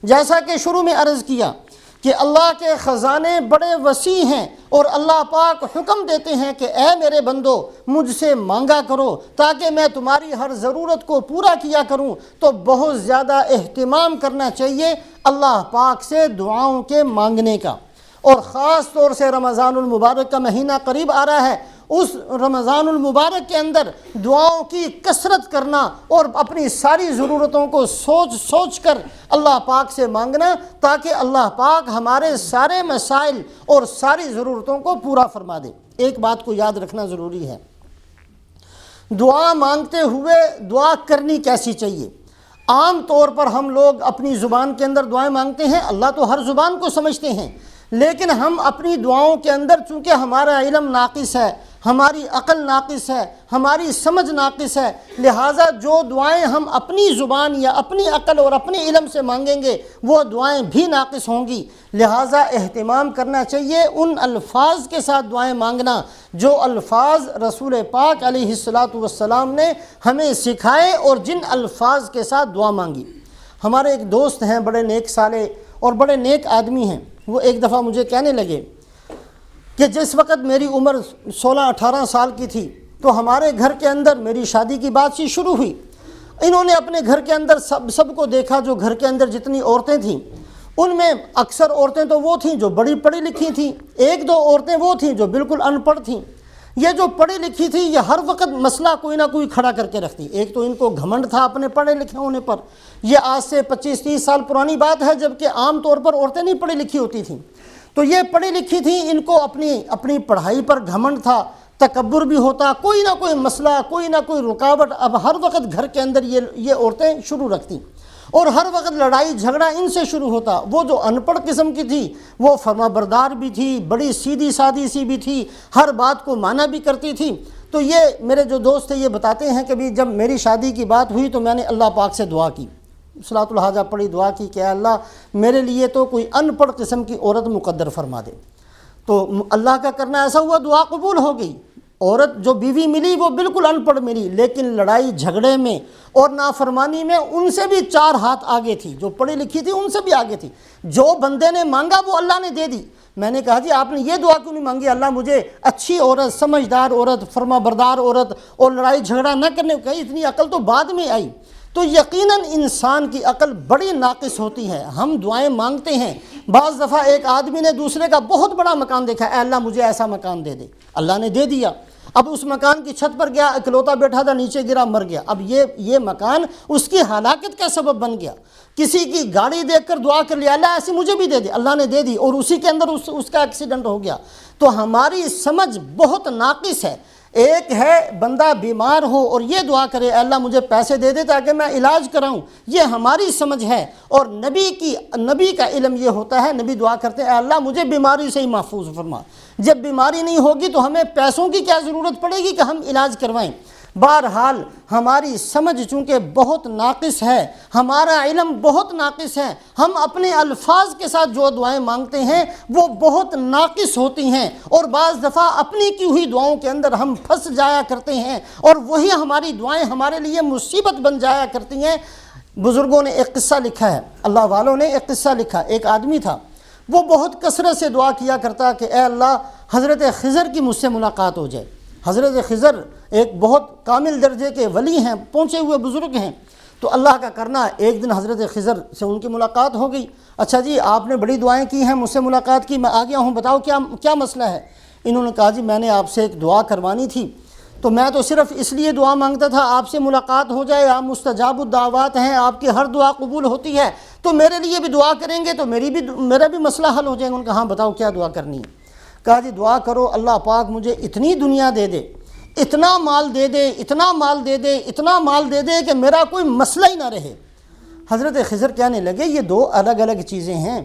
جیسا کہ شروع میں عرض کیا کہ اللہ کے خزانے بڑے وسیع ہیں، اور اللہ پاک حکم دیتے ہیں کہ اے میرے بندو مجھ سے مانگا کرو تاکہ میں تمہاری ہر ضرورت کو پورا کیا کروں۔ تو بہت زیادہ اہتمام کرنا چاہیے اللہ پاک سے دعاؤں کے مانگنے کا، اور خاص طور سے رمضان المبارک کا مہینہ قریب آ رہا ہے، اس رمضان المبارک کے اندر دعاؤں کی کثرت کرنا اور اپنی ساری ضرورتوں کو سوچ سوچ کر اللہ پاک سے مانگنا، تاکہ اللہ پاک ہمارے سارے مسائل اور ساری ضرورتوں کو پورا فرما دے۔ ایک بات کو یاد رکھنا ضروری ہے، دعا مانگتے ہوئے دعا کرنی کیسی چاہیے۔ عام طور پر ہم لوگ اپنی زبان کے اندر دعائیں مانگتے ہیں، اللہ تو ہر زبان کو سمجھتے ہیں، لیکن ہم اپنی دعاؤں کے اندر چونکہ ہمارا علم ناقص ہے، ہماری عقل ناقص ہے، ہماری سمجھ ناقص ہے، لہٰذا جو دعائیں ہم اپنی زبان یا اپنی عقل اور اپنے علم سے مانگیں گے وہ دعائیں بھی ناقص ہوں گی۔ لہٰذا اہتمام کرنا چاہیے ان الفاظ کے ساتھ دعائیں مانگنا جو الفاظ رسول پاک علیہ الصلاۃ والسلام نے ہمیں سکھائے اور جن الفاظ کے ساتھ دعا مانگی۔ ہمارے ایک دوست ہیں، بڑے نیک صالح اور بڑے نیک آدمی ہیں، وہ ایک دفعہ مجھے کہنے لگے کہ جس وقت میری عمر 16-18 سال کی تھی تو ہمارے گھر کے اندر میری شادی کی بات چیت شروع ہوئی۔ انہوں نے اپنے گھر کے اندر سب کو دیکھا، جو گھر کے اندر جتنی عورتیں تھیں ان میں اکثر عورتیں تو وہ تھیں جو بڑی پڑھی لکھی تھیں، ایک دو عورتیں وہ تھیں جو بالکل ان پڑھ تھیں۔ یہ جو پڑھی لکھی تھی یہ ہر وقت مسئلہ کوئی نہ کوئی کھڑا کر کے رکھتی۔ ایک تو ان کو گھمنڈ تھا اپنے پڑھے لکھے ہونے پر، یہ آج سے 25-30 سال پرانی بات ہے جبکہ عام طور پر عورتیں نہیں پڑھی لکھی ہوتی تھیں، تو یہ پڑھی لکھی تھیں، ان کو اپنی پڑھائی پر گھمنڈ تھا، تکبر بھی ہوتا، کوئی نہ کوئی مسئلہ کوئی نہ کوئی رکاوٹ اب ہر وقت گھر کے اندر یہ عورتیں شروع رکھتی، اور ہر وقت لڑائی جھگڑا ان سے شروع ہوتا۔ وہ جو ان پڑھ قسم کی تھی وہ فرما بردار بھی تھی، بڑی سیدھی سادی سی بھی تھی، ہر بات کو مانا بھی کرتی تھی۔ تو یہ میرے جو دوست تھے یہ بتاتے ہیں کہ جب میری شادی کی بات ہوئی تو میں نے اللہ پاک سے دعا کی، صلاۃ الحاجہ پڑھی، دعا کی کہ اللہ میرے لیے تو کوئی ان پڑھ قسم کی عورت مقدر فرما دے۔ تو اللہ کا کرنا ایسا ہوا، دعا قبول ہو گئی۔ عورت جو بیوی ملی وہ بالکل ان پڑھ ملی، لیکن لڑائی جھگڑے میں اور نافرمانی میں ان سے بھی 4 ہاتھ آگے تھی، جو پڑھی لکھی تھی ان سے بھی آگے تھی۔ جو بندے نے مانگا وہ اللہ نے دے دی۔ میں نے کہا جی آپ نے یہ دعا کیوں نہیں مانگی، اللہ مجھے اچھی عورت، سمجھدار عورت، فرما بردار عورت اور لڑائی جھگڑا نہ کرنے کو کہی، اتنی عقل تو بعد میں آئی۔ تو یقیناً انسان کی عقل بڑی ناقص ہوتی ہے۔ ہم دعائیں مانگتے ہیں، بعض دفعہ ایک آدمی نے دوسرے کا بہت بڑا مکان دیکھا، اے اللہ مجھے ایسا مکان دے دے، اللہ نے دے دیا۔ اب اس مکان کی چھت پر گیا، اکلوتا بیٹھا تھا، نیچے گرا مر گیا۔ اب یہ مکان اس کی ہلاکت کا سبب بن گیا۔ کسی کی گاڑی دیکھ کر دعا کر لیا، اللہ ایسی مجھے بھی دے دے، اللہ نے دے دی، اور اسی کے اندر اس کا ایکسیڈنٹ ہو گیا۔ تو ہماری سمجھ بہت ناقص ہے۔ ایک ہے بندہ بیمار ہو اور یہ دعا کرے، اے اللہ مجھے پیسے دے دے تاکہ میں علاج کراؤں، یہ ہماری سمجھ ہے۔ اور نبی کا علم یہ ہوتا ہے، نبی دعا کرتے ہیں اے اللہ مجھے بیماری سے ہی محفوظ فرما۔ جب بیماری نہیں ہوگی تو ہمیں پیسوں کی کیا ضرورت پڑے گی کہ ہم علاج کروائیں۔ بہرحال ہماری سمجھ چونکہ بہت ناقص ہے، ہمارا علم بہت ناقص ہے، ہم اپنے الفاظ کے ساتھ جو دعائیں مانگتے ہیں وہ بہت ناقص ہوتی ہیں، اور بعض دفعہ اپنی کی ہوئی دعاؤں کے اندر ہم پھنس جایا کرتے ہیں، اور وہی ہماری دعائیں ہمارے لیے مصیبت بن جایا کرتی ہیں۔ بزرگوں نے ایک قصہ لکھا ہے، اللہ والوں نے ایک قصہ لکھا۔ ایک آدمی تھا، وہ بہت کثرت سے دعا کیا کرتا کہ اے اللہ حضرت خضر کی مجھ سے ملاقات ہو جائے۔ حضرت خضر ایک بہت کامل درجے کے ولی ہیں، پہنچے ہوئے بزرگ ہیں۔ تو اللہ کا کرنا ایک دن حضرت خضر سے ان کی ملاقات ہو گئی۔ اچھا جی آپ نے بڑی دعائیں کی ہیں، مجھ سے ملاقات کی، میں آ گیا ہوں، بتاؤ کیا مسئلہ ہے۔ انہوں نے کہا جی میں نے آپ سے ایک دعا کروانی تھی، تو میں تو صرف اس لیے دعا مانگتا تھا آپ سے ملاقات ہو جائے، آپ مستجاب الدعوات ہیں، آپ کی ہر دعا قبول ہوتی ہے، تو میرے لیے بھی دعا کریں گے تو میرا بھی مسئلہ حل ہو جائے گا۔ ان کا ہاں بتاؤ کیا دعا کرنی ہے۔ کہا جی دعا کرو اللہ پاک مجھے اتنی دنیا دے دے، اتنا مال دے دے، اتنا مال دے دے، اتنا مال دے دے کہ میرا کوئی مسئلہ ہی نہ رہے۔ حضرت خضر کہنے لگے یہ 2 الگ الگ چیزیں ہیں،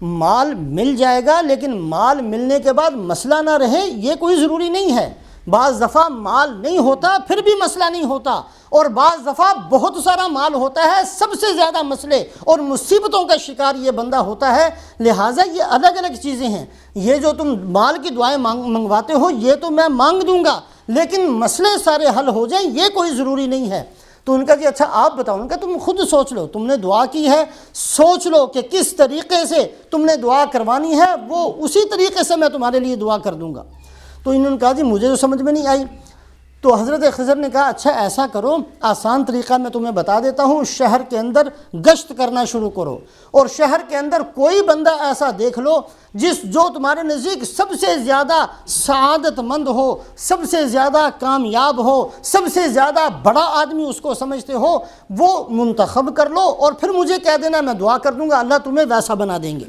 مال مل جائے گا لیکن مال ملنے کے بعد مسئلہ نہ رہے یہ کوئی ضروری نہیں ہے۔ بعض دفعہ مال نہیں ہوتا پھر بھی مسئلہ نہیں ہوتا، اور بعض دفعہ بہت سارا مال ہوتا ہے، سب سے زیادہ مسئلے اور مصیبتوں کا شکار یہ بندہ ہوتا ہے۔ لہٰذا یہ الگ الگ چیزیں ہیں۔ یہ جو تم مال کی دعائیں منگواتے ہو یہ تو میں مانگ دوں گا، لیکن مسئلے سارے حل ہو جائیں یہ کوئی ضروری نہیں ہے۔ تو ان کا جی اچھا آپ بتاؤ، ان کا تم خود سوچ لو، تم نے دعا کی ہے، سوچ لو کہ کس طریقے سے تم نے دعا کروانی ہے، وہ اسی طریقے سے میں تمہارے لیے دعا کر دوں گا۔ تو انہوں نے کہا جی مجھے تو سمجھ میں نہیں آئی۔ تو حضرت خضر نے کہا اچھا ایسا کرو، آسان طریقہ میں تمہیں بتا دیتا ہوں، شہر کے اندر گشت کرنا شروع کرو، اور شہر کے اندر کوئی بندہ ایسا دیکھ لو جو تمہارے نزدیک سب سے زیادہ سعادت مند ہو، سب سے زیادہ کامیاب ہو، سب سے زیادہ بڑا آدمی اس کو سمجھتے ہو، وہ منتخب کر لو اور پھر مجھے کہہ دینا، میں دعا کر دوں گا، اللہ تمہیں ویسا بنا دیں گے۔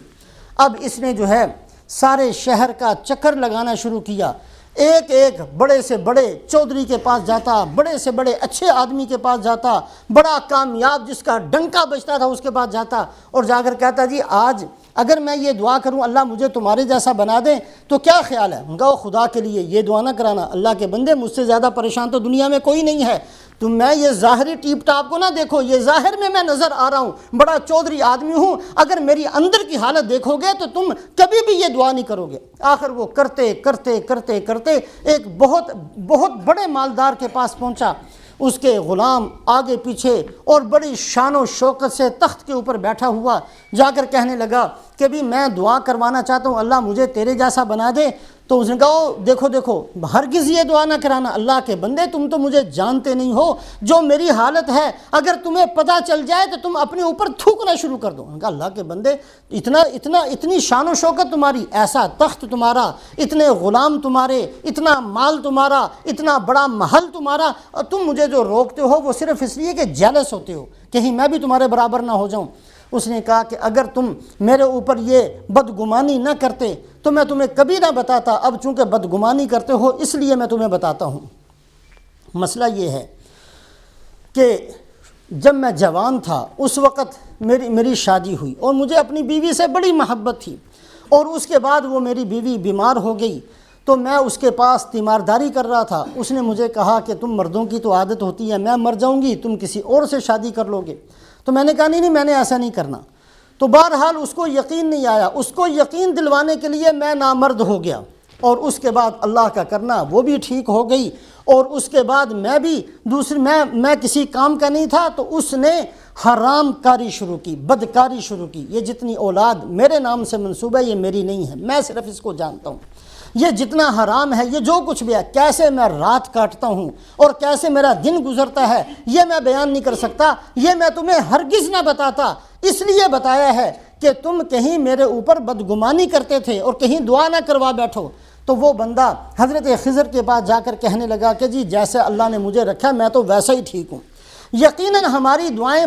اب اس نے جو ہے سارے شہر کا چکر لگانا شروع کیا، ایک ایک بڑے سے بڑے چودھری کے پاس جاتا، بڑے سے بڑے اچھے آدمی کے پاس جاتا، بڑا کامیاب جس کا ڈنکا بجتا تھا اس کے پاس جاتا، اور جا کر کہتا جی آج اگر میں یہ دعا کروں اللہ مجھے تمہارے جیسا بنا دیں تو کیا خیال ہے؟ ان کا وہ خدا کے لیے یہ دعا نہ کرانا، اللہ کے بندے مجھ سے زیادہ پریشان تو دنیا میں کوئی نہیں ہے، تو میں یہ ظاہری ٹیپ ٹاپ کو نہ دیکھو، یہ ظاہر میں نظر آ رہا ہوں، بڑا چودھری آدمی ہوں، اگر میری اندر کی حالت دیکھو گے تو تم کبھی بھی یہ دعا نہیں کرو گے۔ آخر وہ کرتے کرتے کرتے کرتے ایک بہت بڑے مالدار کے پاس پہنچا، اس کے غلام آگے پیچھے اور بڑی شان و شوکت سے تخت کے اوپر بیٹھا ہوا جا کر کہنے لگا کہ بھی میں دعا کروانا چاہتا ہوں اللہ مجھے تیرے جیسا بنا دے۔ تو اس نے کہا دیکھو ہرگز یہ دعا نہ کرانا، اللہ کے بندے تم تو مجھے جانتے نہیں ہو، جو میری حالت ہے اگر تمہیں پتہ چل جائے تو تم اپنے اوپر تھوکنا شروع کر دو۔ انہوں نے کہا اللہ کے بندے اتنی شان و شوکت تمہاری، ایسا تخت تمہارا، اتنے غلام تمہارے، اتنا مال تمہارا، اتنا بڑا محل تمہارا، اور تم مجھے جو روکتے ہو وہ صرف اس لیے کہ جیلس ہوتے ہو، کہیں میں بھی تمہارے برابر نہ ہو جاؤں۔ اس نے کہا کہ اگر تم میرے اوپر یہ بدگمانی نہ کرتے تو میں تمہیں کبھی نہ بتاتا، اب چونکہ بدگمانی کرتے ہو اس لیے میں تمہیں بتاتا ہوں۔ مسئلہ یہ ہے کہ جب میں جوان تھا اس وقت میری شادی ہوئی اور مجھے اپنی بیوی سے بڑی محبت تھی، اور اس کے بعد وہ میری بیوی بیمار ہو گئی تو میں اس کے پاس تیمارداری کر رہا تھا۔ اس نے مجھے کہا کہ تم مردوں کی تو عادت ہوتی ہے میں مر جاؤں گی تم کسی اور سے شادی کر لو گے، تو میں نے کہا نہیں میں نے ایسا نہیں کرنا۔ تو بہرحال اس کو یقین نہیں آیا، اس کو یقین دلوانے کے لیے میں نامرد ہو گیا، اور اس کے بعد اللہ کا کرنا وہ بھی ٹھیک ہو گئی، اور اس کے بعد میں بھی میں کسی کام کا نہیں تھا، تو اس نے حرام کاری شروع کی، بدکاری شروع کی۔ یہ جتنی اولاد میرے نام سے منسوب ہے یہ میری نہیں ہے، میں صرف اس کو جانتا ہوں۔ یہ جتنا حرام ہے، یہ جو کچھ بھی ہے، کیسے میں رات کاٹتا ہوں اور کیسے میرا دن گزرتا ہے یہ میں بیان نہیں کر سکتا، یہ میں تمہیں ہرگز نہ بتاتا، اس لیے بتایا ہے کہ تم کہیں میرے اوپر بدگمانی کرتے تھے اور کہیں دعا نہ کروا بیٹھو۔ تو وہ بندہ حضرت خضر کے پاس جا کر کہنے لگا کہ جی جیسے اللہ نے مجھے رکھا میں تو ویسا ہی ٹھیک ہوں۔ یقیناً ہماری دعائیں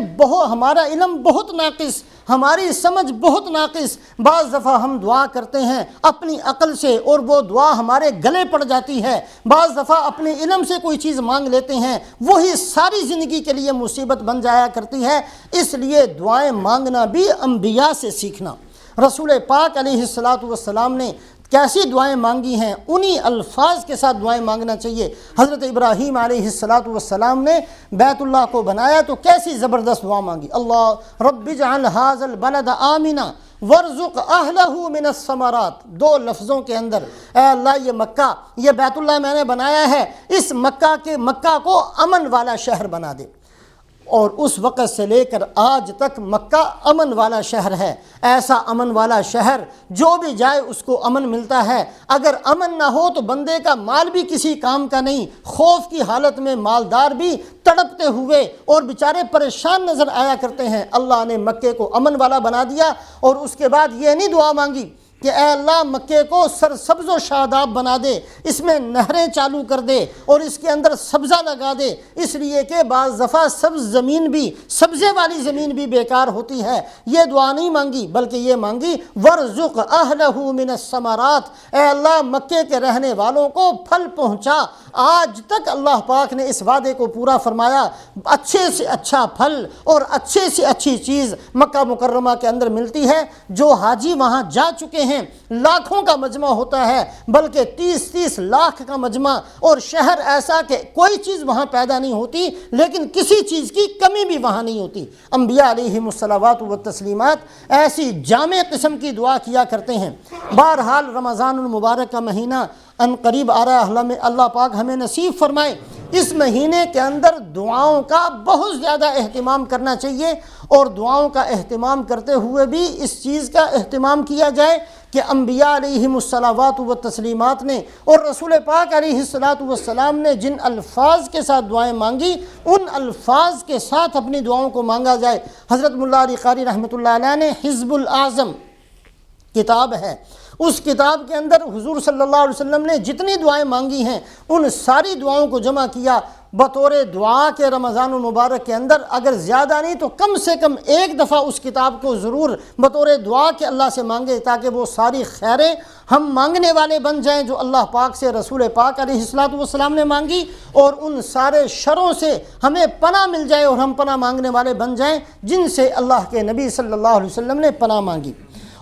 ہمارا علم بہت ناقص، ہماری سمجھ بہت ناقص، بعض دفعہ ہم دعا کرتے ہیں اپنی عقل سے اور وہ دعا ہمارے گلے پڑ جاتی ہے، بعض دفعہ اپنے علم سے کوئی چیز مانگ لیتے ہیں وہی ساری زندگی کے لیے مصیبت بن جایا کرتی ہے۔ اس لیے دعائیں مانگنا بھی انبیاء سے سیکھنا۔ رسول پاک علیہ السلام نے کیسی دعائیں مانگی ہیں انہی الفاظ کے ساتھ دعائیں مانگنا چاہیے۔ حضرت ابراہیم علیہ السلام نے بیت اللہ کو بنایا تو کیسی زبردست دعا مانگی، اللہ رب اجعل ھذا البلد آمنا وارزق اہلہ من الثمرات۔ دو لفظوں کے اندر اے اللہ یہ مکہ، یہ بیت اللہ میں نے بنایا ہے، اس مکہ کو امن والا شہر بنا دے۔ اور اس وقت سے لے کر آج تک مکہ امن والا شہر ہے، ایسا امن والا شہر جو بھی جائے اس کو امن ملتا ہے۔ اگر امن نہ ہو تو بندے کا مال بھی کسی کام کا نہیں، خوف کی حالت میں مالدار بھی تڑپتے ہوئے اور بیچارے پریشان نظر آیا کرتے ہیں۔ اللہ نے مکے کو امن والا بنا دیا، اور اس کے بعد یہ نہیں دعا مانگی کہ اے اللہ مکے کو سرسبز و شاداب بنا دے، اس میں نہریں چالو کر دے اور اس کے اندر سبزہ لگا دے، اس لیے کہ بعض دفعہ سبزے والی زمین بھی بیکار ہوتی ہے۔ یہ دعا نہیں مانگی بلکہ یہ مانگی وارزق اہلہ من الثمرات، اے اللہ مکے کے رہنے والوں کو پھل پہنچا۔ آج تک اللہ پاک نے اس وعدے کو پورا فرمایا، اچھے سے اچھا پھل اور اچھے سے اچھی چیز مکہ مکرمہ کے اندر ملتی ہے۔ جو حاجی وہاں جا چکے ہیں لاکھوں کا مجمع ہوتا ہے، بلکہ 30 لاکھ کا مجمع، اور شہر ایسا کہ کوئی چیز وہاں پیدا نہیں ہوتی لیکن کسی چیز کی کمی بھی وہاں نہیں ہوتی۔ انبیاء علیہم الصلوات والتسلیمات ایسی جامع قسم کی دعا کیا کرتے ہیں۔ بہرحال رمضان المبارک کا مہینہ ان قریب آ رہا ہے، اللہ پاک ہمیں نصیب فرمائے اس مہینے کے اندر دعاؤں کا بہت زیادہ اہتمام کرنا چاہیے، اور دعاؤں کا اہتمام کرتے ہوئے بھی اس چیز کا اہتمام کیا جائے کہ انبیاء علیہم الصلاوات و تسلیمات نے اور رسول پاک علیہ الصلاۃ والسلام نے جن الفاظ کے ساتھ دعائیں مانگی ان الفاظ کے ساتھ اپنی دعاؤں کو مانگا جائے۔ حضرت ملا علی قاری رحمۃ اللہ علیہ نے حزب الاعظم کتاب ہے، اس کتاب کے اندر حضور صلی اللہ علیہ وسلم نے جتنی دعائیں مانگی ہیں ان ساری دعاؤں کو جمع کیا بطور دعا کے رمضان المبارک کے اندر۔ اگر زیادہ نہیں تو کم سے کم ایک دفعہ اس کتاب کو ضرور بطور دعا کے اللہ سے مانگے، تاکہ وہ ساری خیریں ہم مانگنے والے بن جائیں جو اللہ پاک سے رسول پاک علیہ الصلاۃ والسلام نے مانگی، اور ان سارے شروں سے ہمیں پناہ مل جائے اور ہم پناہ مانگنے والے بن جائیں جن سے اللہ کے نبی صلی اللہ علیہ وسلم نے پناہ مانگی۔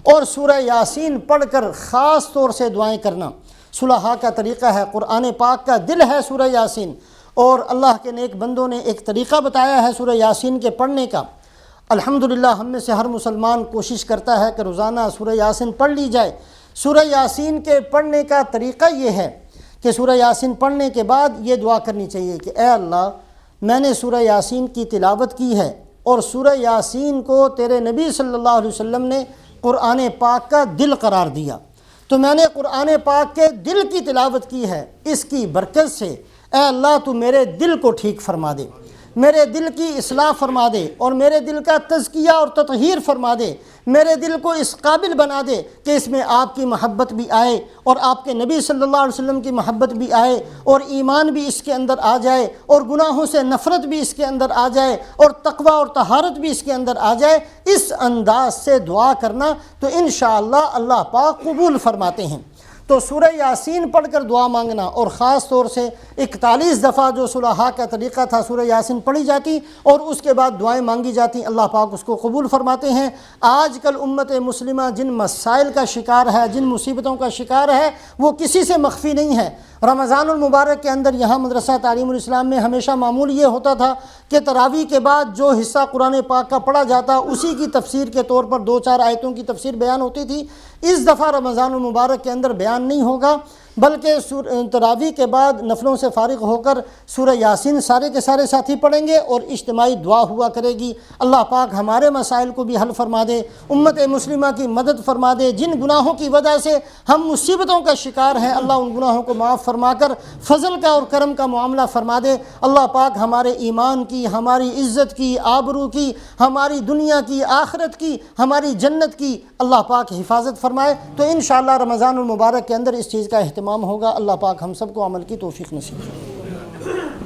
اور سورہ یاسین پڑھ کر خاص طور سے دعائیں کرنا صلحاء کا طریقہ ہے، قرآن پاک کا دل ہے سورہ یاسین، اور اللہ کے نیک بندوں نے ایک طریقہ بتایا ہے سورہ یاسین کے پڑھنے کا۔ الحمدللہ ہم میں سے ہر مسلمان کوشش کرتا ہے کہ روزانہ سورہ یاسین پڑھ لی جائے۔ سورہ یاسین کے پڑھنے کا طریقہ یہ ہے کہ سورہ یاسین پڑھنے کے بعد یہ دعا کرنی چاہیے کہ اے اللہ، میں نے سورہ یاسین کی تلاوت کی ہے اور سورہ یاسین کو تیرے نبی صلی اللہ علیہ وسلم نے قرآن پاک کا دل قرار دیا، تو میں نے قرآن پاک کے دل کی تلاوت کی ہے، اس کی برکت سے اے اللہ تو میرے دل کو ٹھیک فرما دے، میرے دل کی اصلاح فرما دے، اور میرے دل کا تزکیہ اور تطہیر فرما دے، میرے دل کو اس قابل بنا دے کہ اس میں آپ کی محبت بھی آئے اور آپ کے نبی صلی اللہ علیہ وسلم کی محبت بھی آئے، اور ایمان بھی اس کے اندر آ جائے، اور گناہوں سے نفرت بھی اس کے اندر آ جائے، اور تقوی اور طہارت بھی اس کے اندر آ جائے۔ اس انداز سے دعا کرنا تو انشاءاللہ اللہ پاک قبول فرماتے ہیں۔ تو سورہ یاسین پڑھ کر دعا مانگنا، اور خاص طور سے 41 دفعہ جو صلحاء کا طریقہ تھا سورہ یاسین پڑھی جاتی اور اس کے بعد دعائیں مانگی جاتی، اللہ پاک اس کو قبول فرماتے ہیں۔ آج کل امت مسلمہ جن مسائل کا شکار ہے، جن مصیبتوں کا شکار ہے، وہ کسی سے مخفی نہیں ہے۔ رمضان المبارک کے اندر یہاں مدرسہ تعلیم الاسلام میں ہمیشہ معمول یہ ہوتا تھا کہ تراویح کے بعد جو حصہ قرآن پاک کا پڑھا جاتا اسی کی تفسیر کے طور پر 2-4 آیتوں کی تفسیر بیان ہوتی تھی۔ اس دفعہ رمضان المبارک کے اندر بیان نہیں ہوگا، بلکہ تراویح کے بعد نفلوں سے فارغ ہو کر سورہ یاسین سارے کے سارے ساتھی پڑھیں گے، اور اجتماعی دعا ہوا کرے گی۔ اللہ پاک ہمارے مسائل کو بھی حل فرما دے، امت مسلمہ کی مدد فرما دے۔ جن گناہوں کی وجہ سے ہم مصیبتوں کا شکار ہیں، اللہ ان گناہوں کو معاف فرما کر فضل کا اور کرم کا معاملہ فرما دے۔ اللہ پاک ہمارے ایمان کی، ہماری عزت کی، آبرو کی، ہماری دنیا کی، آخرت کی، ہماری جنت کی اللہ پاک حفاظت فرمائے۔ تو انشاءاللہ رمضان المبارک کے اندر اس چیز کا اہتمام ہوگا۔ اللہ پاک ہم سب کو عمل کی توفیق نصیب کرے۔